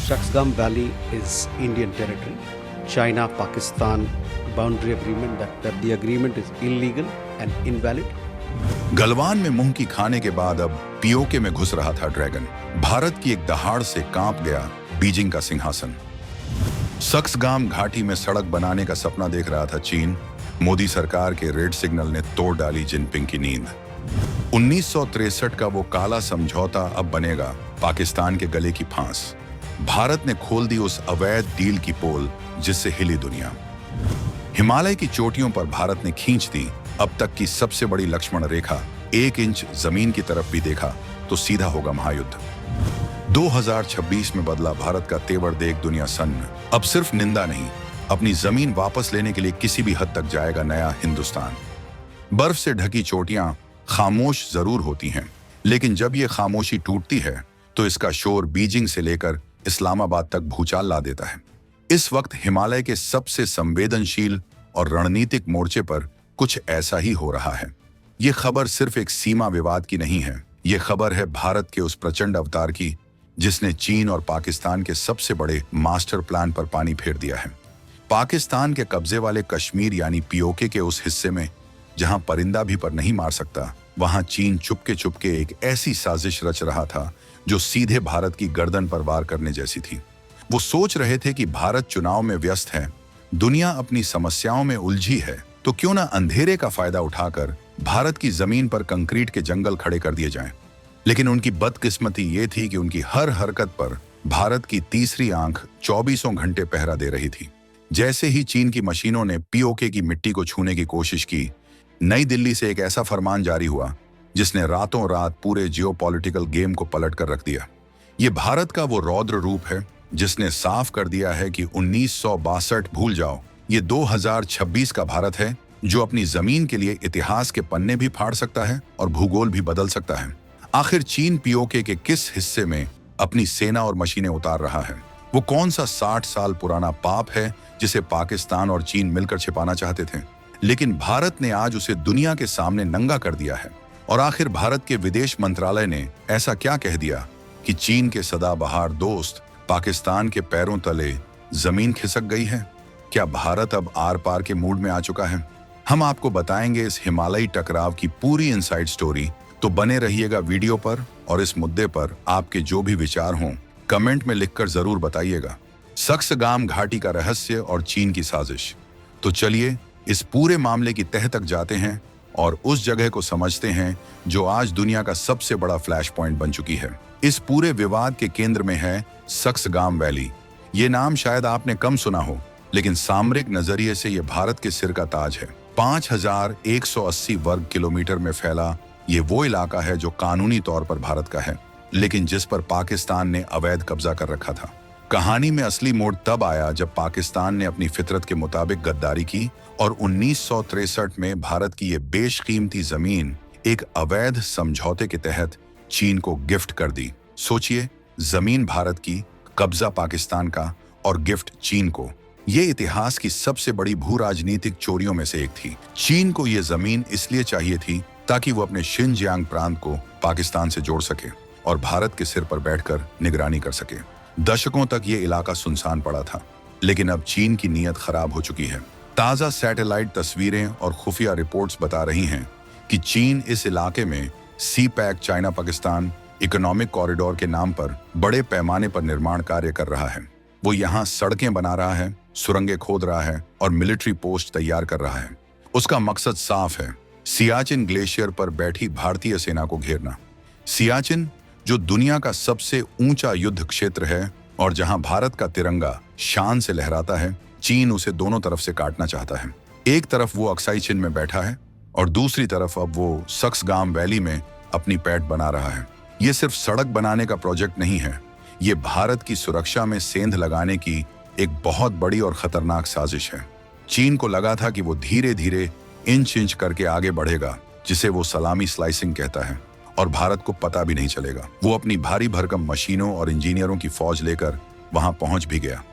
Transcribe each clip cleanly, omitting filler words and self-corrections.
Shaksgam Valley is Indian territory. China-Pakistan boundary agreement, that the agreement is illegal and invalid. Galwan में मुंह की खाने के बाद अब पीओके में घुस रहा था ड्रैगन। भारत की एक दहाड़ से कांप गया बीजिंग का सिंहासन। सक्सगाम घाटी में सड़क बनाने का सपना देख रहा था चीन। मोदी सरकार के रेड सिग्नल ने तोड़ डाली जिनपिंग की नींद। 1963 का वो काला समझौता अब बनेगा पाकिस्तान के गले की फांस। भारत ने खोल दी उस अवैध डील की पोल जिससे हिली दुनिया। हिमालय की चोटियों पर भारत ने खींच दी अब तक की सबसे बड़ी लक्ष्मण रेखा। 1 इंच जमीन की तरफ भी देखा तो सीधा होगा महायुद्ध। 2026 में बदला भारत का तेवर देख दुनिया सन्न। अब सिर्फ निंदा नहीं, अपनी जमीन वापस लेने के लिए किसी भी हद तक जाएगा नया हिंदुस्तान। बर्फ से ढकी चोटियां खामोश जरूर होती हैं, लेकिन जब ये खामोशी टूटती है तो इसका शोर बीजिंग से लेकर इस्लामाबाद तक भूचाल ला देता है। इस वक्त हिमालय के सबसे संवेदनशील और रणनीतिक मोर्चे पर कुछ ऐसा ही हो रहा है। ये खबर सिर्फ एक सीमा विवाद की नहीं है, ये खबर है भारत के उस प्रचंड अवतार की जिसने चीन और पाकिस्तान के सबसे बड़े मास्टर प्लान पर पानी फेर दिया है। पाकिस्तान के कब्जे वाले कश्मीर यानी पीओके के उस हिस्से में जहां परिंदा भी पर नहीं मार सकता, वहां चीन चुपके चुपके एक ऐसी साजिश रच रहा था जो सीधे भारत की गर्दन पर वार करने जैसी थी। वो सोच रहे थे कि भारत चुनाव में व्यस्त है, दुनिया अपनी समस्याओं में उलझी है, तो क्यों ना अंधेरे का फायदा उठाकर भारत की जमीन पर कंक्रीट के जंगल खड़े कर दिए जाएं। लेकिन उनकी बदकिस्मती ये थी कि उनकी हर हरकत पर भारत की तीसरी आंख 24 घंटे पहरा दे रही थी। जैसे ही चीन की मशीनों ने पीओके की मिट्टी को छूने की कोशिश की, नई दिल्ली से एक ऐसा फरमान जारी हुआ जिसने रातों रात पूरे जियोपॉलिटिकल गेम को पलट कर रख दिया। ये भारत का वो रौद्र रूप है जिसने साफ कर दिया है कि 1962 भूल जाओ, ये 2026 का भारत है जो अपनी जमीन के लिए इतिहास के पन्ने भी फाड़ सकता है और भूगोल भी बदल सकता है। आखिर चीन पीओके के किस हिस्से में अपनी सेना और मशीनें उतार रहा है? वो कौन सा 60 साल पुराना पाप है जिसे पाकिस्तान और चीन मिलकर छिपाना चाहते थे, लेकिन भारत ने आज उसे दुनिया के सामने नंगा कर दिया है। और आखिर भारत के विदेश मंत्रालय ने ऐसा क्या कह दिया कि चीन के सदाबहार दोस्त पाकिस्तान के पैरों तले जमीन खिसक गई है? क्या भारत अब आर पार के मूड में आ चुका है? हम आपको बताएंगे इस हिमालयी टकराव की पूरी इनसाइड स्टोरी, तो बने रहिएगा वीडियो पर। और इस मुद्दे पर आपके जो भी विचार हों कमेंट में लिखकर जरूर बताइएगा। सक्सगाम घाटी का रहस्य और चीन की साजिश। तो चलिए इस पूरे मामले की तह तक जाते हैं और उस जगह को समझते हैं जो आज दुनिया का सबसे बड़ा फ्लैश पॉइंट बन चुकी है। इस पूरे विवाद के केंद्र में है सक्सगाम वैली। ये नाम शायद आपने कम सुना हो, लेकिन सामरिक नजरिए से ये भारत के सिर का ताज है। 5180 वर्ग किलोमीटर में फैला ये वो इलाका है जो कानूनी तौर पर भारत का है, लेकिन जिस पर पाकिस्तान ने अवैध कब्जा कर रखा था। कहानी में असली मोड़ तब आया जब पाकिस्तान ने अपनी फितरत के मुताबिक गद्दारी की और 1963 में भारत की ये बेशकीमती जमीन एक अवैध समझौते के तहत चीन को गिफ्ट कर दी। सोचिए, जमीन भारत की, कब्जा पाकिस्तान का और गिफ्ट चीन को। ये इतिहास की सबसे बड़ी भू राजनीतिक चोरियों में से एक थी। चीन को ये जमीन इसलिए चाहिए थी ताकि वो अपने शिनजियांग प्रांत को पाकिस्तान से जोड़ सके और भारत के सिर पर बैठकर निगरानी कर सके। दशकों तक ये इलाका सुनसान पड़ा था, लेकिन अब चीन की नीयत खराब हो चुकी है। ताजा सैटेलाइट तस्वीरें और खुफिया रिपोर्ट्स बता रही हैं कि चीन इस इलाके में CPEC China Pakistan economic corridor के नाम पर बड़े पैमाने पर निर्माण कार्य कर रहा है। वो यहाँ सड़कें बना रहा है, सुरंगें खोद रहा है और मिलिट्री पोस्ट तैयार कर रहा है। उसका मकसद साफ है, सियाचिन ग्लेशियर पर बैठी भारतीय सेना को घेरना। सियाचिन जो दुनिया का सबसे ऊंचा युद्ध क्षेत्र है और जहां भारत का तिरंगा शान से लहराता है, चीन उसे दोनों तरफ से काटना चाहता है। एक तरफ वो अक्साई चिन में बैठा है और दूसरी तरफ अब वो सक्सगाम वैली में अपनी पैठ बना रहा है। ये सिर्फ सड़क बनाने का प्रोजेक्ट नहीं है, ये भारत की सुरक्षा में सेंध लगाने की एक बहुत बड़ी और खतरनाक साजिश है। चीन को लगा था कि वो धीरे धीरे इंच इंच करके आगे बढ़ेगा, जिसे वो सलामी स्लाइसिंग कहता है, और भारत को पता भी नहीं चलेगा। वो अपनी भारी भरकम मशीनों और इंजीनियरों की फौज लेकर वहां पहुंच भी गया,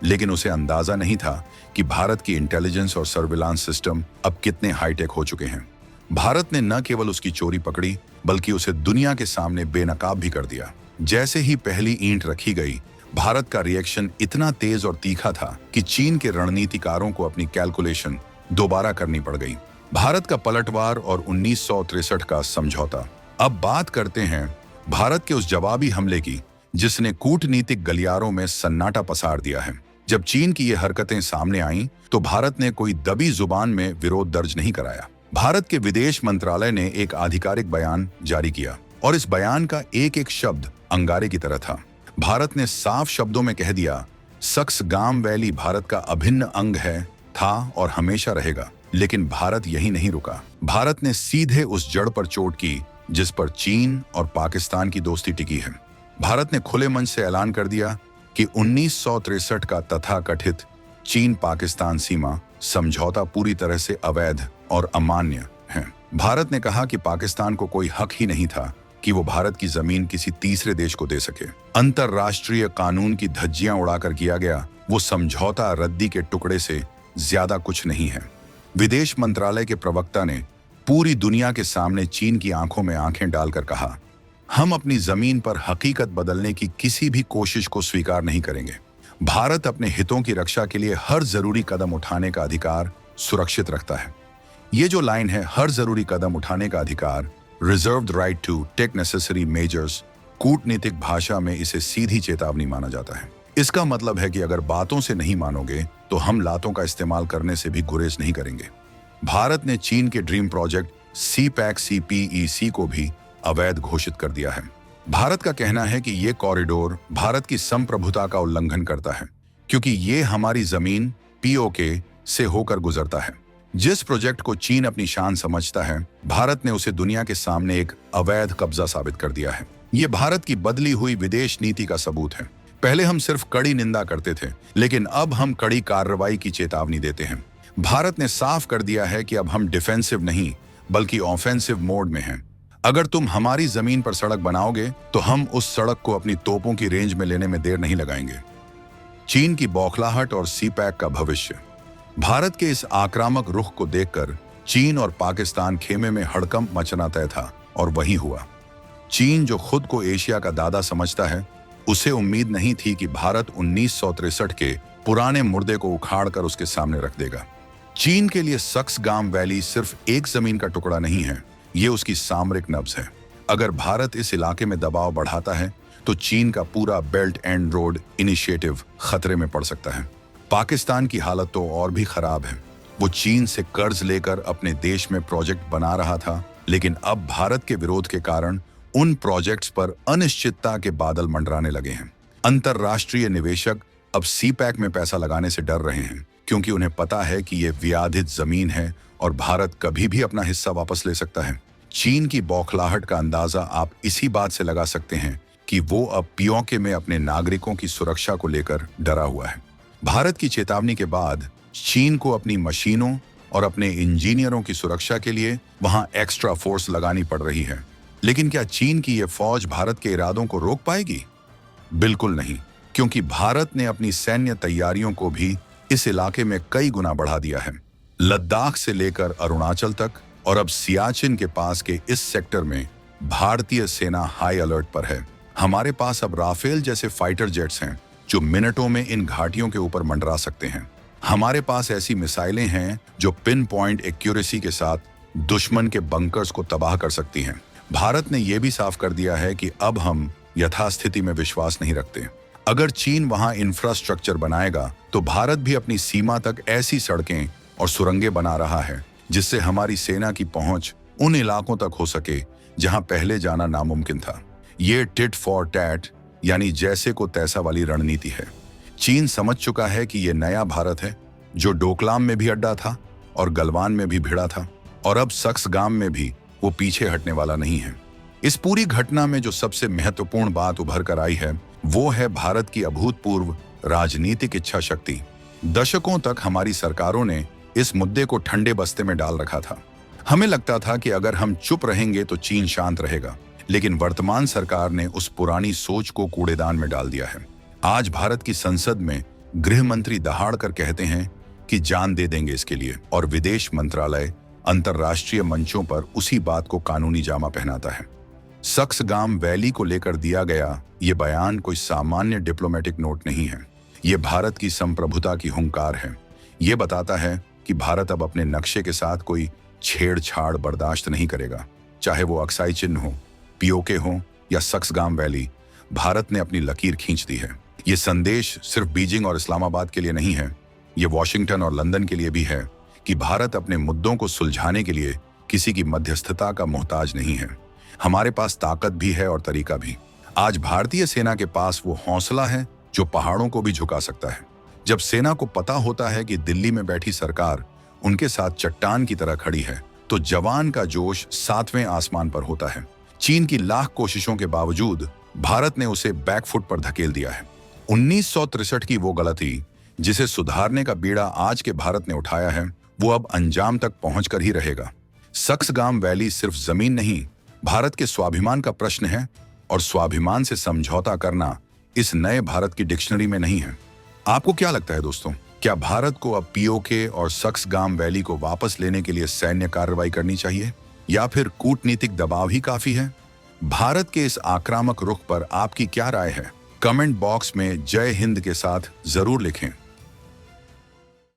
लेकिन उसे अंदाजा नहीं था कि भारत की इंटेलिजेंस और सर्विलांस सिस्टम अब कितने हाईटेक हो चुके हैं। भारत ने न केवल उसकी चोरी पकड़ी, बल्कि उसे दुनिया के सामने बेनकाब भी कर दिया। जैसे ही पहली ईंट रखी गई, भारत का रिएक्शन इतना तेज और तीखा था कि चीन के रणनीतिकारों को अपनी कैलकुलेशन दोबारा करनी पड़ गई। भारत का पलटवार और 1963 का समझौता। अब बात करते हैं भारत के उस जवाबी हमले की जिसने कूटनीतिक गलियारों में सन्नाटा पसार दिया है। जब चीन की ये हरकतें सामने आईं, तो भारत ने कोई दबी जुबान में विरोध दर्ज नहीं कराया। भारत के विदेश मंत्रालय ने एक आधिकारिक बयान जारी किया और इस बयान का एक एक शब्द अंगारे की तरह था। भारत ने साफ शब्दों में कह दिया, सक्सगाम वैली भारत का अभिन्न अंग है, था और हमेशा रहेगा। लेकिन भारत यही नहीं रुका। भारत ने सीधे उस जड़ पर चोट की जिस पर चीन और पाकिस्तान की दोस्ती टिकी है। भारत ने खुले मन से ऐलान कर दिया कि 1963 का तथाकथित चीन पाकिस्तान सीमा समझौता पूरी तरह से अवैध और अमान्य है। भारत ने कहा कि पाकिस्तान को कोई हक ही नहीं था कि वो भारत की जमीन किसी तीसरे देश को दे सके। अंतर्राष्ट्रीय कानून की धज्जियां उड़ाकर किया गया वो समझौता रद्दी के टुकड़े से ज्यादा कुछ नहीं है। विदेश मंत्रालय के प्रवक्ता ने पूरी दुनिया के सामने चीन की आंखों में आंखें डालकर कहा, हम अपनी जमीन पर हकीकत बदलने की किसी भी कोशिश को स्वीकार नहीं करेंगे। भारत अपने हितों की रक्षा के लिए हर जरूरी कदम उठाने का अधिकार सुरक्षित रखता है। ये जो लाइन है, हर जरूरी कदम उठाने का अधिकार, reserved right to take necessary measures, कूटनीतिक भाषा में इसे सीधी चेतावनी माना जाता है। इसका मतलब है कि अगर बातों से नहीं मानोगे तो हम लातों का इस्तेमाल करने से भी गुरेज नहीं करेंगे। भारत ने चीन के ड्रीम प्रोजेक्ट CPEC को भी अवैध घोषित कर दिया है। भारत का कहना है कि ये कॉरिडोर भारत की संप्रभुता का उल्लंघन करता है क्योंकि ये हमारी जमीन POK से होकर गुजरता है। जिस प्रोजेक्ट को चीन अपनी शान समझता है, भारत ने उसे दुनिया के सामने एक अवैध कब्जा साबित कर दिया है। ये भारत की बदली हुई विदेश नीति का सबूत है। पहले हम सिर्फ कड़ी निंदा करते थे, लेकिन अब हम कड़ी कार्रवाई की चेतावनी देते हैं। भारत ने साफ कर दिया है कि अब हम डिफेंसिव नहीं बल्कि ऑफेंसिव मोड में हैं। अगर तुम हमारी जमीन पर सड़क बनाओगे तो हम उस सड़क को अपनी तोपों की रेंज में लेने में देर नहीं लगाएंगे। चीन की बौखलाहट और CPEC का भविष्य। भारत के इस आक्रामक रुख को देखकर चीन और पाकिस्तान खेमे में हड़कंप मचना तय था और वही हुआ। चीन जो खुद को एशिया का दादा समझता है, उसे उम्मीद नहीं थी कि भारत 1963 के पुराने मुर्दे को उखाड़कर उसके सामने रख देगा। चीन के लिए सक्सगाम वैली सिर्फ एक जमीन का टुकड़ा नहीं है, ये उसकी सामरिक नब्ज है। अगर भारत इस इलाके में दबाव बढ़ाता है तो चीन का पूरा बेल्ट एंड रोड इनिशिएटिव खतरे में पड़ सकता है। पाकिस्तान की हालत तो और भी खराब है। वो चीन से कर्ज लेकर अपने देश में प्रोजेक्ट बना रहा था, लेकिन अब भारत के विरोध के कारण उन प्रोजेक्ट्स पर अनिश्चितता के बादल मंडराने लगे हैं। अंतर्राष्ट्रीय निवेशक अब CPEC में पैसा लगाने से डर रहे हैं क्योंकि उन्हें पता है कि यह विवादित जमीन है और भारत कभी भी अपना हिस्सा वापस ले सकता है। चीन की बौखलाहट का अंदाजा आप इसी बात से लगा सकते हैं कि वो अब POK में अपने नागरिकों की सुरक्षा को लेकर डरा हुआ है। भारत की चेतावनी के बाद चीन को अपनी मशीनों और अपने इंजीनियरों की सुरक्षा के लिए वहां एक्स्ट्रा फोर्स लगानी पड़ रही है। लेकिन क्या चीन की यह फौज भारत के इरादों को रोक पाएगी? बिल्कुल नहीं, क्योंकि भारत ने अपनी सैन्य तैयारियों को भी इस इलाके में कई गुना बढ़ा दिया है। लद्दाख से लेकर अरुणाचल तक और अब सियाचिन के पास के इस सेक्टर में भारतीय सेना हाई अलर्ट पर है। हमारे पास अब राफेल जैसे फाइटर जेट्स हैं जो मिनटों में इन घाटियों के ऊपर मंडरा सकते हैं। हमारे पास ऐसी मिसाइलें हैं जो पिन पॉइंट एक्यूरेसी के साथ दुश्मन के बंकर्स को तबाह कर सकती हैं। भारत ने यह भी साफ कर दिया है कि अब हम यथास्थिति में विश्वास नहीं रखते। अगर चीन वहां इंफ्रास्ट्रक्चर बनाएगा तो भारत भी अपनी सीमा तक ऐसी सड़कें और सुरंगें बना रहा है जिससे हमारी सेना की पहुंच उन इलाकों तक हो सके जहां पहले जाना नामुमकिन था। ये टिट फॉर टैट यानी जैसे को तैसा वाली रणनीति है। चीन समझ चुका है कि ये नया भारत है जो डोकलाम में भी अड्डा था और गलवान में भी भिड़ा था और अब सक्सगाम में भी वो पीछे हटने वाला नहीं है। इस पूरी घटना में जो सबसे महत्वपूर्ण बात उभर कर आई है वो है भारत की अभूतपूर्व राजनीतिक इच्छा शक्ति। दशकों तक हमारी सरकारों ने इस मुद्दे को ठंडे बस्ते में डाल रखा था। हमें लगता था कि अगर हम चुप रहेंगे तो चीन शांत रहेगा, लेकिन वर्तमान सरकार ने उस पुरानी सोच को कूड़ेदान में डाल दिया है। आज भारत की संसद में गृह मंत्री दहाड़ कर कहते हैं कि जान दे देंगे इसके लिए, और विदेश मंत्रालय अंतर्राष्ट्रीय मंचों पर उसी बात को कानूनी जामा पहनाता है। सक्सगाम वैली को लेकर दिया गया ये बयान कोई सामान्य डिप्लोमेटिक नोट नहीं है। ये भारत की संप्रभुता की हुंकार है। ये बताता है कि भारत अब अपने नक्शे के साथ कोई छेड़छाड़ बर्दाश्त नहीं करेगा, चाहे वो अक्साई चिन्ह हो, पीओके हो या सक्सगाम वैली। भारत ने अपनी लकीर खींच दी है। ये संदेश सिर्फ बीजिंग और इस्लामाबाद के लिए नहीं है, ये वॉशिंगटन और लंदन के लिए भी है कि भारत अपने मुद्दों को सुलझाने के लिए किसी की मध्यस्थता का मोहताज नहीं है। हमारे पास ताकत भी है और तरीका भी। आज भारतीय सेना के पास वो हौसला है जो पहाड़ों को भी झुका सकता है। जब सेना को पता होता है कि दिल्ली में बैठी सरकार उनके साथ चट्टान की तरह खड़ी है, तो जवान का जोश 7वें आसमान पर होता है। चीन की लाख कोशिशों के बावजूद भारत ने उसे बैकफुट पर धकेल दिया है। 1963 की वो गलती जिसे सुधारने का बीड़ा आज के भारत ने उठाया है, वो अब अंजाम तक पहुंचकर ही रहेगा। सक्सगाम वैली सिर्फ जमीन नहीं, भारत के स्वाभिमान का प्रश्न है, और स्वाभिमान से समझौता करना इस नए भारत की डिक्शनरी में नहीं है। आपको क्या लगता है दोस्तों, क्या भारत को अब पीओके और सक्सगाम वैली को वापस लेने के लिए सैन्य कार्रवाई करनी चाहिए या फिर कूटनीतिक दबाव ही काफी है? भारत के इस आक्रामक रुख पर आपकी क्या राय है? कमेंट बॉक्स में जय हिंद के साथ जरूर लिखें।